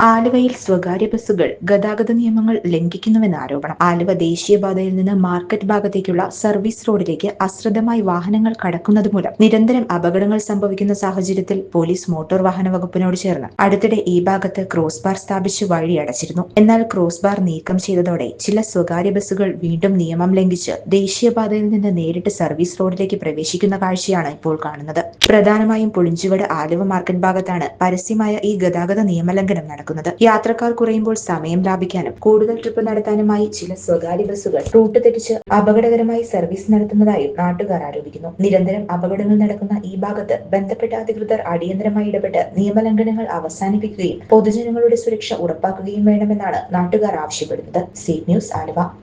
ആലുവയിൽ സ്വകാര്യ ബസ്സുകൾ ഗതാഗത നിയമങ്ങൾ ലംഘിക്കുന്നുവെന്ന് ആരോപണം. ആലുവ ദേശീയപാതയിൽ നിന്ന് മാർക്കറ്റ് ഭാഗത്തേക്കുള്ള സർവീസ് റോഡിലേക്ക് അശ്രദ്ധമായി വാഹനങ്ങൾ കടക്കുന്നത് മൂലം നിരന്തരം അപകടങ്ങൾ സംഭവിക്കുന്ന സാഹചര്യത്തിൽ പോലീസ് മോട്ടോർ വാഹന വകുപ്പിനോട് ചേർന്ന് അടുത്തിടെ ഈ ഭാഗത്ത് ക്രോസ് ബാർ സ്ഥാപിച്ച് വഴി അടച്ചിരുന്നു. എന്നാൽ ക്രോസ് ബാർ നീക്കം ചെയ്തതോടെ ചില സ്വകാര്യ ബസ്സുകൾ വീണ്ടും നിയമം ലംഘിച്ച് ദേശീയപാതയിൽ നിന്ന് നേരിട്ട് സർവീസ് റോഡിലേക്ക് പ്രവേശിക്കുന്ന കാഴ്ചയാണ് ഇപ്പോൾ കാണുന്നത്. പ്രധാനമായും പുളിഞ്ചുവട് ആലുവ മാർക്കറ്റ് ഭാഗത്താണ് പരസ്യമായ ഈ ഗതാഗത നിയമലംഘനം നടക്കുന്നത്. യാത്രക്കാർ കുറയുമ്പോൾ സമയം ലാഭിക്കാനും കൂടുതൽ ട്രിപ്പ് നടത്താനുമായി ചില സ്വകാര്യ ബസ്സുകൾ റൂട്ട് തെറ്റിച്ച് അപകടകരമായി സർവീസ് നടത്തുന്നതായും നാട്ടുകാർ ആരോപിക്കുന്നു. നിരന്തരം അപകടങ്ങൾ നടക്കുന്ന ഈ ഭാഗത്ത് ബന്ധപ്പെട്ട അധികൃതർ അടിയന്തരമായി ഇടപെട്ട് നിയമലംഘനങ്ങൾ അവസാനിപ്പിക്കുകയും പൊതുജനങ്ങളുടെ സുരക്ഷ ഉറപ്പാക്കുകയും വേണമെന്നാണ് നാട്ടുകാർ ആവശ്യപ്പെടുന്നത്. C news Aluva.